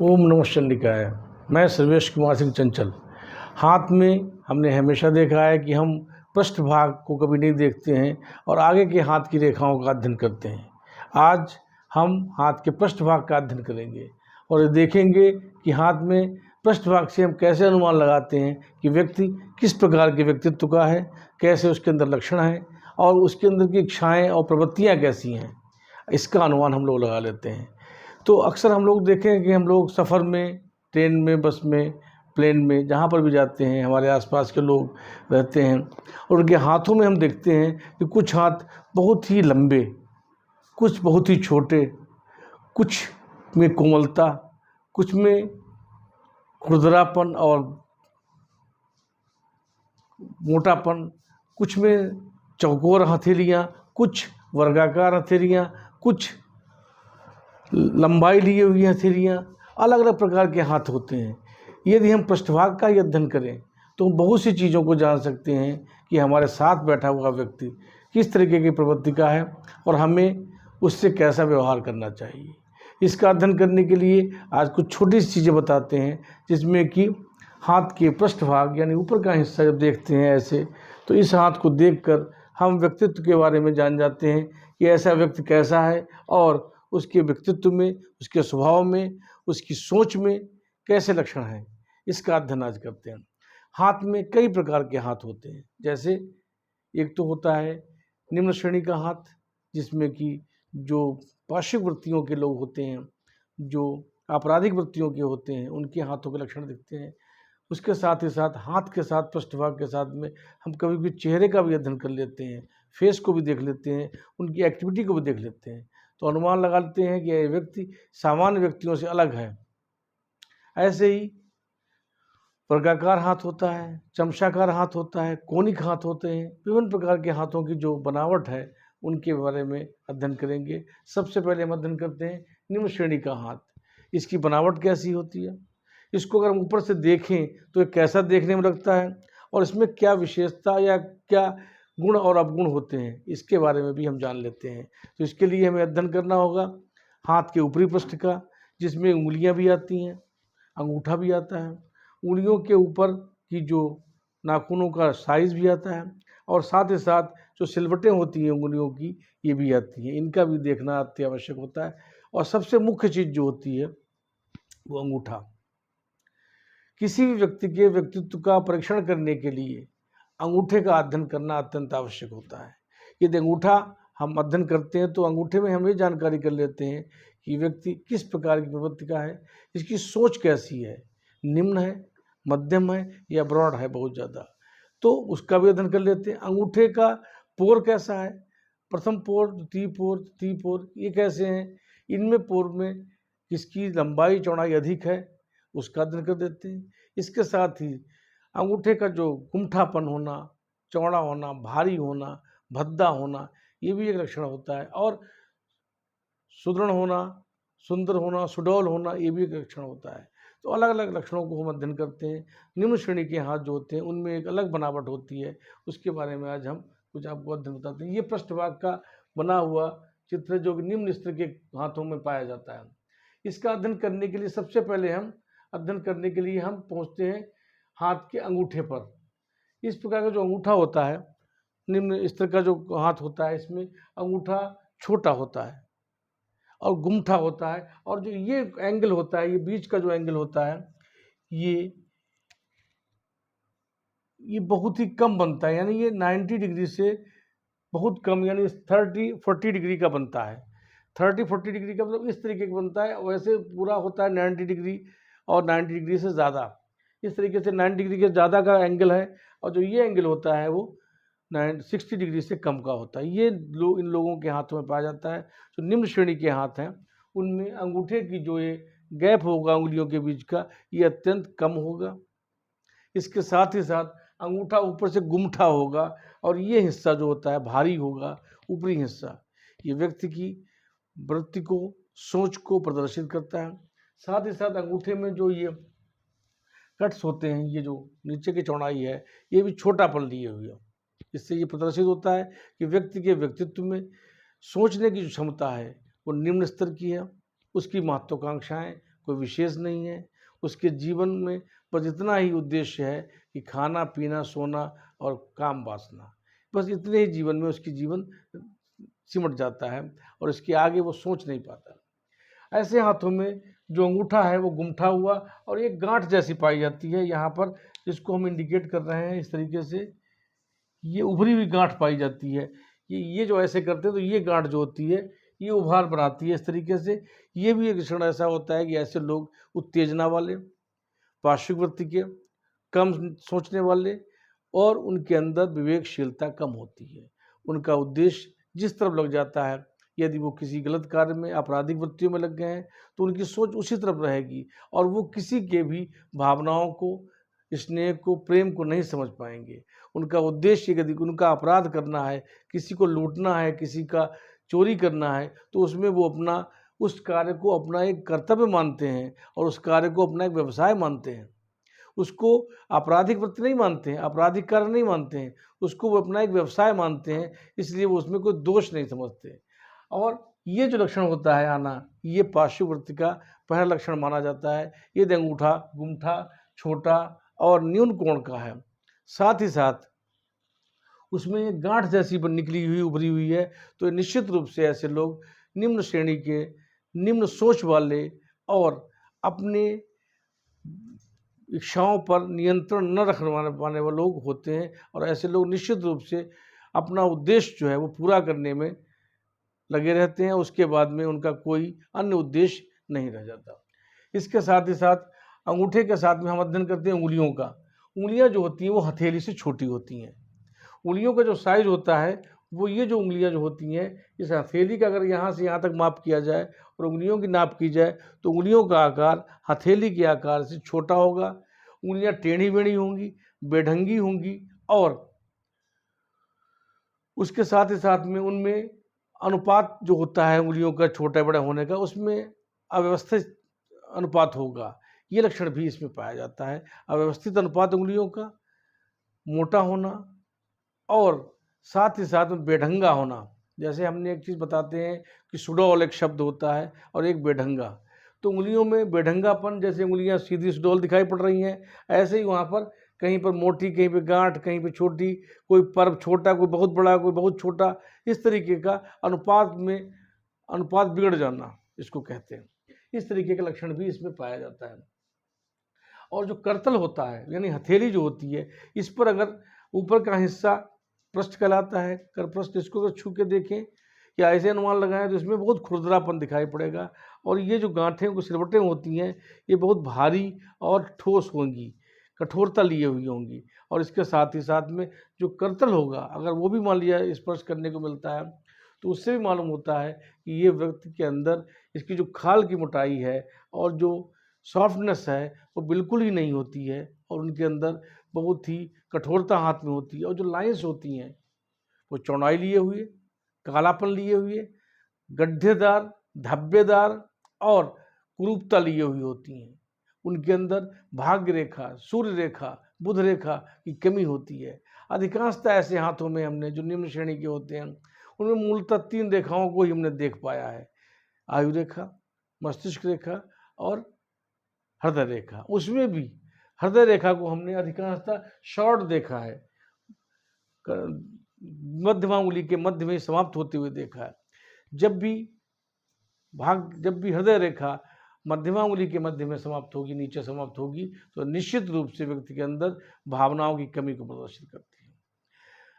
ओम नमः शिवाय। मैं सर्वेश कुमार सिंह चंचल। हाथ में हमने हमेशा देखा है कि हम पृष्ठभाग को कभी नहीं देखते हैं और आगे के हाथ की रेखाओं का अध्ययन करते हैं। आज हम हाथ के पृष्ठभाग का अध्ययन करेंगे और ये देखेंगे कि हाथ में पृष्ठभाग से हम कैसे अनुमान लगाते हैं कि व्यक्ति किस प्रकार के व्यक्तित्व का है, कैसे उसके अंदर लक्षण हैं और उसके अंदर की इच्छाएँ और प्रवृत्तियाँ कैसी हैं, इसका अनुमान हम लोग लगा लेते हैं। तो अक्सर हम लोग देखें कि हम लोग सफ़र में, ट्रेन में, बस में, प्लेन में, जहाँ पर भी जाते हैं, हमारे आसपास के लोग रहते हैं और उनके हाथों में हम देखते हैं कि कुछ हाथ बहुत ही लंबे, कुछ बहुत ही छोटे, कुछ में कोमलता, कुछ में खुरदरापन और मोटापन, कुछ में चौकोर हथेलियाँ, कुछ वर्गाकार हथेलियाँ, कुछ लंबाई लिए हुई हथेलियाँ, अलग अलग प्रकार के हाथ होते हैं। यदि हम पृष्ठभाग का ही अध्ययन करें तो हम बहुत सी चीज़ों को जान सकते हैं कि हमारे साथ बैठा हुआ व्यक्ति किस तरीके की प्रवृत्ति का है और हमें उससे कैसा व्यवहार करना चाहिए। इसका अध्ययन करने के लिए आज कुछ छोटी सी चीज़ें बताते हैं, जिसमें कि हाथ के पृष्ठभाग यानी ऊपर का हिस्सा जब देखते हैं ऐसे, तो इस हाथ को देखकर हम व्यक्तित्व के बारे में जान जाते हैं कि ऐसा व्यक्ति कैसा है और उसके व्यक्तित्व में, उसके स्वभाव में, उसकी सोच में कैसे लक्षण हैं। इसका अध्ययन आज करते हैं। हाथ में कई प्रकार के हाथ होते हैं। जैसे एक तो होता है निम्न श्रेणी का हाथ, जिसमें कि जो पाशविक वृत्तियों के लोग होते हैं, जो आपराधिक वृत्तियों के होते हैं, उनके हाथों के लक्षण दिखते हैं। उसके साथ ही साथ हाथ के साथ पृष्ठभाग के साथ में हम कभी भी चेहरे का भी अध्ययन कर लेते हैं, फेस को भी देख लेते हैं, उनकी एक्टिविटी को भी देख लेते हैं, तो अनुमान लगा लेते हैं कि यह व्यक्ति सामान्य व्यक्तियों से अलग है। ऐसे ही वर्गाकार हाथ होता है, चमचाकार हाथ होता है, कोनिक हाथ होते हैं। विभिन्न प्रकार के हाथों की जो बनावट है उनके बारे में अध्ययन करेंगे। सबसे पहले हम अध्ययन करते हैं निम्न श्रेणी का हाथ। इसकी बनावट कैसी होती है, इसको अगर हम ऊपर से देखें तो ये कैसा देखने में लगता है और इसमें क्या विशेषता या क्या गुण और अवगुण होते हैं, इसके बारे में भी हम जान लेते हैं। तो इसके लिए हमें अध्ययन करना होगा हाथ के ऊपरी पृष्ठ का, जिसमें उंगलियां भी आती हैं, अंगूठा भी आता है, उंगलियों के ऊपर की जो नाखूनों का साइज़ भी आता है और साथ ही साथ जो सिलवटें होती हैं उंगलियों की, ये भी आती हैं। इनका भी देखना अति आवश्यक होता है। और सबसे मुख्य चीज़ जो होती है वो अंगूठा। किसी भी व्यक्ति के व्यक्तित्व का परीक्षण करने के लिए अंगूठे का अध्ययन करना अत्यंत आवश्यक होता है। यदि अंगूठा हम अध्ययन करते हैं तो अंगूठे में हम ये जानकारी कर लेते हैं कि व्यक्ति किस प्रकार की प्रवृत्ति का है, इसकी सोच कैसी है, निम्न है, मध्यम है या ब्रॉड है बहुत ज़्यादा, तो उसका भी अध्ययन कर लेते हैं। अंगूठे का पोर कैसा है, प्रथम पोर, द्वितीय पोर ये कैसे हैं, इनमें पोर में किसकी लंबाई चौड़ाई अधिक है, उसका अध्ययन कर देते हैं। इसके साथ ही अंगूठे का जो गुमठापन होना, चौड़ा होना, भारी होना, भद्दा होना, ये भी एक लक्षण होता है। और सुदृढ़ होना, सुंदर होना, सुडौल होना, ये भी एक लक्षण होता है। तो अलग अलग लक्षणों को हम अध्ययन करते हैं। निम्न श्रेणी के हाथ जो होते हैं उनमें एक अलग बनावट होती है, उसके बारे में आज हम कुछ आपको अध्ययन बताते हैं। ये पृष्ठभाग का बना हुआ चित्र है जो कि निम्न स्तर के हाथों में पाया जाता है। इसका अध्ययन करने के लिए सबसे पहले हम पहुँचते हैं हाथ के अंगूठे पर। इस प्रकार का जो अंगूठा होता है, निम्न स्तर का जो हाथ होता है, इसमें अंगूठा छोटा होता है और गुमठा होता है और जो ये एंगल होता है, ये बीच का जो एंगल होता है, ये बहुत ही कम बनता है, यानी ये 90 डिग्री से बहुत कम, यानी 30-40 डिग्री का बनता है। 30-40 डिग्री का मतलब इस तरीके का बनता है। वैसे पूरा होता है 90 डिग्री और 90 डिग्री से ज़्यादा। इस तरीके से 90 डिग्री के ज़्यादा का एंगल है और जो ये एंगल होता है वो 60 डिग्री से कम का होता है। ये इन लोगों के हाथों में पाया जाता है। जो निम्न श्रेणी के हाथ हैं उनमें अंगूठे की जो ये गैप होगा उंगलियों के बीच का, ये अत्यंत कम होगा। इसके साथ ही साथ अंगूठा ऊपर से गुमठा होगा और ये हिस्सा जो होता है भारी होगा, ऊपरी हिस्सा। ये व्यक्ति की वृत्ति को, सोच को प्रदर्शित करता है। साथ ही साथ अंगूठे में जो ये कट्स होते हैं, ये जो नीचे की चौड़ाई है, ये भी छोटापन लिए हुए। इससे ये प्रदर्शित होता है कि व्यक्ति के व्यक्तित्व में सोचने की जो क्षमता है वो निम्न स्तर की है। उसकी महत्वाकांक्षाएं कोई विशेष नहीं है। उसके जीवन में बस इतना ही उद्देश्य है कि खाना पीना सोना और काम वासना, बस इतने ही जीवन में उसकी जीवन सिमट जाता है और इसके आगे वो सोच नहीं पाता। ऐसे हाथों में जो अंगूठा है वो गुमठा हुआ और एक गांठ जैसी पाई जाती है यहाँ पर, जिसको हम इंडिकेट कर रहे हैं इस तरीके से, ये उभरी हुई गांठ पाई जाती है। ये जो ऐसे करते हैं तो ये गांठ जो होती है ये उभार बनाती है इस तरीके से। ये भी एक लक्षण ऐसा होता है कि ऐसे लोग उत्तेजना वाले, पार्श्विक वृत्ति के, कम सोचने वाले और उनके अंदर विवेकशीलता कम होती है। उनका उद्देश्य जिस तरफ लग जाता है, यदि वो किसी गलत कार्य में आपराधिक वृत्तियों में लग गए हैं तो उनकी सोच उसी तरफ रहेगी और वो किसी के भी भावनाओं को, स्नेह को, प्रेम को नहीं समझ पाएंगे। उनका उद्देश्य यदि उनका अपराध करना है, किसी को लूटना है, किसी का चोरी करना है, तो उसमें वो अपना उस कार्य को अपना एक कर्तव्य मानते हैं और उस कार्य को अपना एक व्यवसाय मानते हैं। उसको आपराधिक वृत्ति नहीं मानते हैं, आपराधिक कार्य नहीं मानते हैं, उसको वो अपना एक व्यवसाय मानते हैं, इसलिए वो उसमें कोई दोष नहीं समझते। और ये जो लक्षण होता है आना, ये पार्श्विक वृत्ति का पहला लक्षण माना जाता है। ये अंगूठा गुमठा छोटा और न्यून कोण का है, साथ ही साथ उसमें एक गांठ जैसी निकली हुई उभरी हुई है, तो निश्चित रूप से ऐसे लोग निम्न श्रेणी के, निम्न सोच वाले और अपने इच्छाओं पर नियंत्रण न रख पाने वाले लोग होते हैं। और ऐसे लोग निश्चित रूप से अपना उद्देश्य जो है वो पूरा करने में लगे रहते हैं, उसके बाद में उनका कोई अन्य उद्देश्य नहीं रह जाता। इसके साथ ही साथ अंगूठे के साथ में हम अध्ययन करते हैं उंगलियों का। उंगलियां जो होती हैं वो हथेली से छोटी होती हैं। उंगलियों का जो साइज होता है वो, ये जो उंगलियां जो होती हैं, इस हथेली का अगर यहाँ से यहाँ तक माप किया जाए और उंगलियों की नाप की जाए तो उंगलियों का आकार हथेली के आकार से छोटा होगा। उंगलियां टेढ़ी बेढ़ी होंगी, बेढंगी होंगी और उसके साथ ही साथ में उनमें अनुपात जो होता है उंगलियों का छोटा बड़ा होने का, उसमें अव्यवस्थित अनुपात होगा। ये लक्षण भी इसमें पाया जाता है। अव्यवस्थित अनुपात उंगलियों का, मोटा होना और साथ ही साथ में बेढंगा होना। जैसे हमने एक चीज़ बताते हैं कि सुडौल एक शब्द होता है और एक बेढंगा, तो उंगलियों में बेढंगापन, जैसे उंगलियां सीधी सुडौल दिखाई पड़ रही हैं, ऐसे ही वहाँ पर कहीं पर मोटी, कहीं पर गांठ, कहीं पर छोटी, कोई पर्व छोटा, कोई बहुत बड़ा, कोई बहुत छोटा, इस तरीके का अनुपात बिगड़ जाना इसको कहते हैं। इस तरीके का लक्षण भी इसमें पाया जाता है। और जो करतल होता है यानी हथेली जो होती है, इस पर अगर ऊपर का हिस्सा पृष्ठ कहलाता है, कर पृष्ठ, इसको अगर छू के देखें या ऐसे अनुमान लगाएं तो इसमें बहुत खुरदरापन दिखाई पड़ेगा। और ये जो गांठें को सिलवटें होती हैं ये बहुत भारी और ठोस होंगी, कठोरता लिए हुई होंगी। और इसके साथ ही साथ में जो करतल होगा, अगर वो भी मान लिया स्पर्श करने को मिलता है तो उससे भी मालूम होता है कि ये व्यक्ति के अंदर इसकी जो खाल की मोटाई है और जो सॉफ्टनेस है वो बिल्कुल ही नहीं होती है और उनके अंदर बहुत ही कठोरता हाथ में होती है। और जो लाइंस होती हैं वो चौड़ाई लिए हुए, कालापन लिए हुए, गड्ढेदार, धब्बेदार और कुरूपता लिए हुई होती हैं। उनके अंदर भाग्य रेखा, सूर्य रेखा, बुध रेखा की कमी होती है। अधिकांशतः ऐसे हाथों में हमने जो निम्न श्रेणी के होते हैं उनमें मूलतः 3 रेखाओं को ही हमने देख पाया है, आयु रेखा, मस्तिष्क रेखा और हृदय रेखा। उसमें भी हृदय रेखा को हमने अधिकांशतः शॉर्ट देखा है, मध्यमा उंगली के मध्य में समाप्त होते हुए देखा है। जब भी हृदय रेखा मध्यमा उंगली के मध्य में समाप्त होगी, नीचे समाप्त होगी, तो निश्चित रूप से व्यक्ति के अंदर भावनाओं की कमी को प्रदर्शित करती है।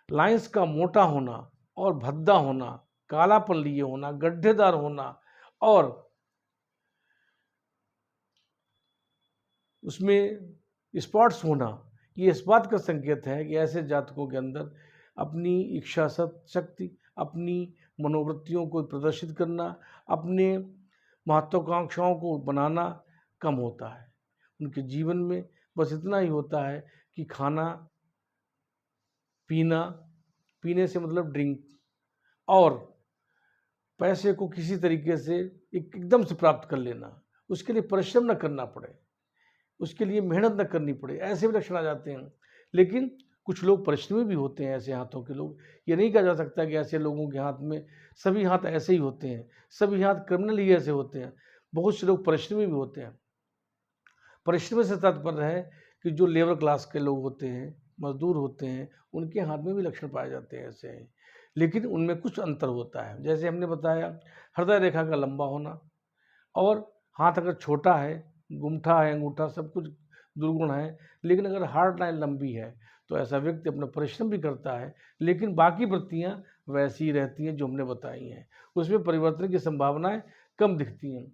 लाइंस का मोटा होना और भद्दा होना, कालापन लिए होना, गड्ढेदार होना और उसमें स्पॉट्स होना, ये इस बात का संकेत है कि ऐसे जातकों के अंदर अपनी इच्छा शक्ति, अपनी मनोवृत्तियों को प्रदर्शित करना, अपने महत्वाकांक्षाओं को बनाना कम होता है। उनके जीवन में बस इतना ही होता है कि खाना पीना, पीने से मतलब ड्रिंक, और पैसे को किसी तरीके से एकदम से प्राप्त कर लेना, उसके लिए परिश्रम न करना पड़े, उसके लिए मेहनत न करनी पड़े, ऐसे भी लक्षण आ जाते हैं। लेकिन कुछ लोग परिश्रमी भी होते हैं, ऐसे हाथों के लोग। ये नहीं कहा जा सकता कि ऐसे लोगों के हाथ में सभी हाथ ऐसे ही होते हैं, सभी हाथ क्रिमिनल ही ऐसे होते हैं। बहुत से लोग परिश्रमी भी होते हैं। परिश्रम से तात्पर्य है कि जो लेबर क्लास के लोग होते हैं, मजदूर होते हैं, उनके हाथ में भी लक्षण पाए जाते हैं ऐसे हैं, लेकिन उनमें कुछ अंतर होता है। जैसे हमने बताया, हृदय रेखा का लंबा होना, और हाथ अगर छोटा है, गुमठा है, अंगूठा सब कुछ दुर्गुण है, लेकिन अगर हार्ड लाइन लंबी है तो ऐसा व्यक्ति अपना परिश्रम भी करता है, लेकिन बाकी वृत्तियाँ वैसी ही रहती हैं जो हमने बताई हैं, उसमें परिवर्तन की संभावनाएं कम दिखती हैं।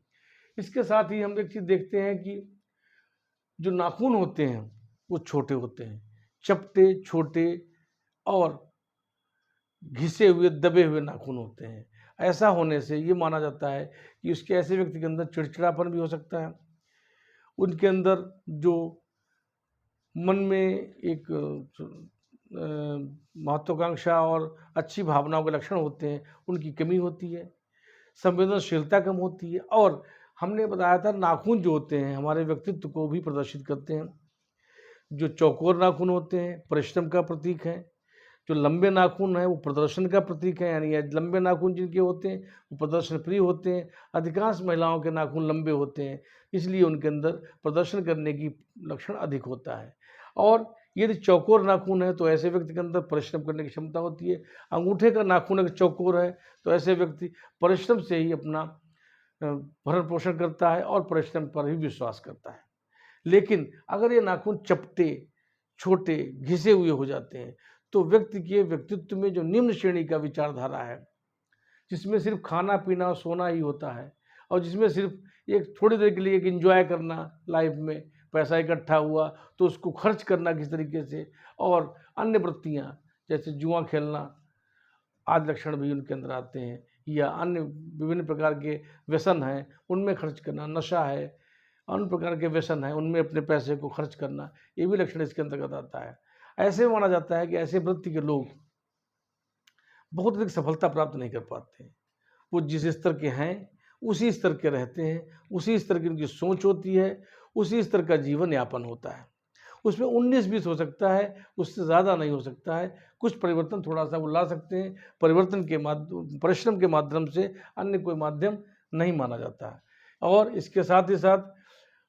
इसके साथ ही हम एक चीज़ देखते हैं कि जो नाखून होते हैं वो छोटे होते हैं, चपटे, छोटे और घिसे हुए, दबे हुए नाखून होते हैं। ऐसा होने से ये माना जाता है कि उसके ऐसे व्यक्ति के अंदर चिड़चिड़ापन भी हो सकता है। उनके अंदर जो मन में एक महत्वाकांक्षा और अच्छी भावनाओं के लक्षण होते हैं, उनकी कमी होती है, संवेदनशीलता कम होती है, और हमने बताया था नाखून जो होते हैं हमारे व्यक्तित्व को भी प्रदर्शित करते हैं। जो चौकोर नाखून होते हैं परिश्रम का प्रतीक है, जो लंबे नाखून हैं वो प्रदर्शन का प्रतीक है, यानी लंबे नाखून जिनके होते हैं वो प्रदर्शन प्रिय होते हैं। अधिकांश महिलाओं के नाखून लंबे होते हैं, इसलिए उनके अंदर प्रदर्शन करने की लक्षण अधिक होता है। और यदि चौकोर नाखून है तो ऐसे व्यक्ति के अंदर परिश्रम करने की क्षमता होती है। अंगूठे का नाखून अगर चौकोर है तो ऐसे व्यक्ति परिश्रम से ही अपना भरण पोषण करता है और परिश्रम पर ही विश्वास करता है। लेकिन अगर ये नाखून चपटे, छोटे, घिसे हुए हो जाते हैं तो व्यक्ति के व्यक्तित्व में जो निम्न श्रेणी का विचारधारा है, जिसमें सिर्फ खाना पीना और सोना ही होता है, और जिसमें सिर्फ एक थोड़ी देर के लिए एक एंजॉय करना, लाइफ में पैसा इकट्ठा हुआ तो उसको खर्च करना किस तरीके से, और अन्य वृत्तियाँ जैसे जुआ खेलना आदि लक्षण भी उनके अंदर आते हैं, या अन्य विभिन्न प्रकार के व्यसन हैं उनमें खर्च करना, नशा है, अन्य प्रकार के व्यसन हैं उनमें अपने पैसे को खर्च करना, ये भी लक्षण इसके अंतर्गत आता है। ऐसे माना जाता है कि ऐसे वृत्ति के लोग बहुत अधिक सफलता प्राप्त नहीं कर पाते हैं। वो जिस स्तर के हैं उसी स्तर के रहते हैं, उसी स्तर की उनकी सोच होती है, उसी स्तर का जीवन यापन होता है। उसमें 19-20 हो सकता है, उससे ज़्यादा नहीं हो सकता है। कुछ परिवर्तन थोड़ा-सा वो ला सकते हैं, परिवर्तन के परिश्रम के माध्यम से, अन्य कोई माध्यम नहीं माना जाता है। और इसके साथ ही साथ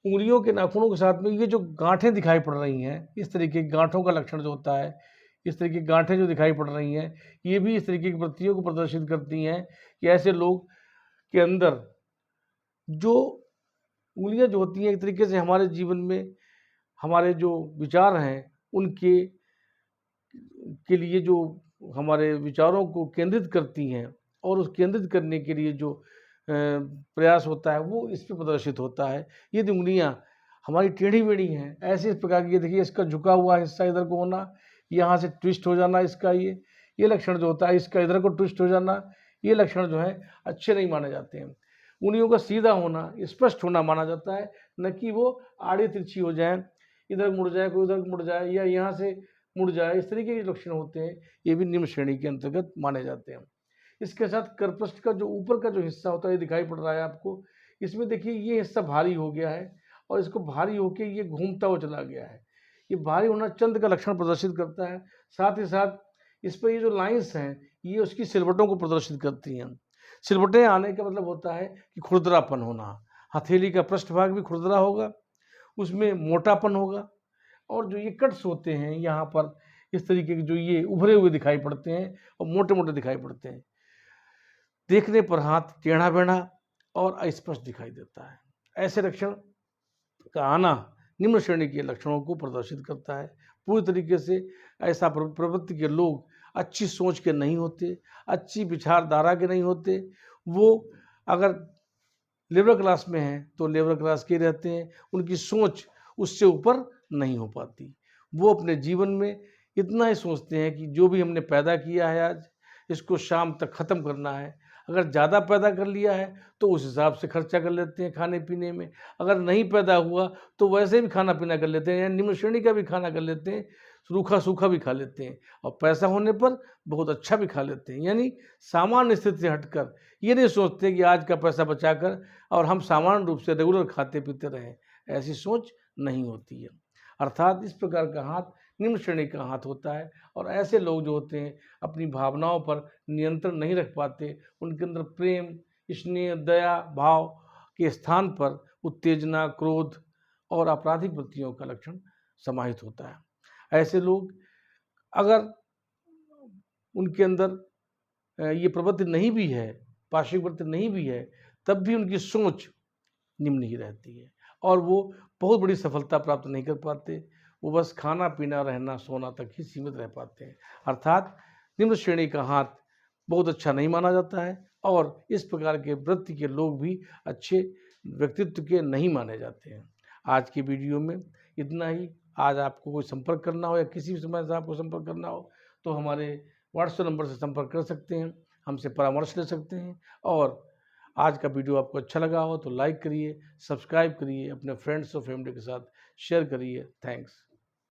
उँगलियों के नाखूनों के साथ में ये जो गाँठें दिखाई पड़ रही हैं, इस तरीके की गाँठों का लक्षण जो होता है, इस तरह की गाँठें जो दिखाई पड़ रही हैं, ये भी इस तरीके की वृत्तियों को प्रदर्शित करती हैं कि ऐसे लोग के अंदर जो उँगलियाँ जो होती हैं एक तरीके से हमारे जीवन में हमारे जो विचार हैं उनके के लिए जो हमारे विचारों को केंद्रित करती हैं, और उस केंद्रित करने के लिए जो प्रयास होता है वो इस पे प्रदर्शित होता है। ये जो उँगलियाँ हमारी टेढ़ी-मेढ़ी हैं, ऐसे इस प्रकार की, ये देखिए इसका झुका हुआ हिस्सा इधर को होना, यहाँ से ट्विस्ट हो जाना इसका, ये लक्षण जो होता है, इसका इधर को ट्विस्ट हो जाना, ये लक्षण जो है अच्छे नहीं माने जाते हैं। उँगलियों का सीधा होना, स्पष्ट होना माना जाता है, न कि वो आड़ी-तिरछी हो जाएँ, इधर मुड़ जाए, कोई उधर मुड़ जाए, या यहाँ से मुड़ जाए, इस तरीके के लक्षण होते हैं, ये भी निम्न श्रेणी के अंतर्गत माने जाते हैं। इसके साथ करपृष्ठ का जो ऊपर का जो हिस्सा होता है, ये दिखाई पड़ रहा है आपको, इसमें देखिए ये हिस्सा भारी हो गया है और इसको भारी होके ये घूमता हुआ चला गया है। ये भारी होना चंद्र का लक्षण प्रदर्शित करता है। साथ ही साथ इस पर ये जो लाइन्स हैं, ये उसकी सिलवटों को प्रदर्शित करती हैं। सिलवटें आने का मतलब होता है कि खुरदरापन होना। हथेली का पृष्ठभाग भी खुरदरा होगा, उसमें मोटापन होगा, और जो ये कट्स होते हैं यहाँ पर इस तरीके के जो ये उभरे हुए दिखाई पड़ते हैं और मोटे-मोटे दिखाई पड़ते हैं। देखने पर हाथ टेढ़ा-मेढ़ा और अस्पष्ट दिखाई देता है। ऐसे लक्षण का आना निम्न श्रेणी के लक्षणों को प्रदर्शित करता है। पूरी तरीके से ऐसा प्रवृत्ति के लोग अच्छी सोच के नहीं होते, अच्छी विचारधारा के नहीं होते। वो अगर लेबर क्लास में हैं तो लेबर क्लास के रहते हैं, उनकी सोच उससे ऊपर नहीं हो पाती। वो अपने जीवन में इतना ही सोचते हैं कि जो भी हमने पैदा किया है आज, इसको शाम तक ख़त्म करना है। अगर ज़्यादा पैदा कर लिया है तो उस हिसाब से खर्चा कर लेते हैं खाने-पीने में। अगर नहीं पैदा हुआ तो वैसे भी खाना-पीना कर लेते हैं, या निम्न श्रेणी का भी खाना कर लेते हैं, रूखा-सूखा भी खा लेते हैं, और पैसा होने पर बहुत अच्छा भी खा लेते हैं। यानी सामान्य स्थिति से हटकर ये नहीं सोचते कि आज का पैसा बचाकर और हम सामान्य रूप से रेगुलर खाते-पीते रहें, ऐसी सोच नहीं होती है। अर्थात इस प्रकार का हाथ निम्न श्रेणी का हाथ होता है, और ऐसे लोग जो होते हैं अपनी भावनाओं पर नियंत्रण नहीं रख पाते, उनके अंदर प्रेम, स्नेह, दया भाव के स्थान पर उत्तेजना, क्रोध और आपराधिक वृत्तियों का लक्षण समाहित होता है। ऐसे लोग अगर उनके अंदर ये प्रवृत्ति नहीं भी है, पाशविक वृत्ति नहीं भी है, तब भी उनकी सोच निम्न ही रहती है और वो बहुत बड़ी सफलता प्राप्त नहीं कर पाते। वो बस खाना पीना, रहना सोना तक ही सीमित रह पाते हैं। अर्थात निम्न श्रेणी का हाथ बहुत अच्छा नहीं माना जाता है और इस प्रकार के वृत्ति के लोग भी अच्छे व्यक्तित्व के नहीं माने जाते हैं। आज की वीडियो में इतना ही। आज आपको कोई संपर्क करना हो या किसी भी समय से आपको संपर्क करना हो तो हमारे व्हाट्सएप नंबर से संपर्क कर सकते हैं, हमसे परामर्श ले सकते हैं। और आज का वीडियो आपको अच्छा लगा हो तो लाइक करिए, सब्सक्राइब करिए, अपने फ्रेंड्स और फैमिली के साथ शेयर करिए। थैंक्स।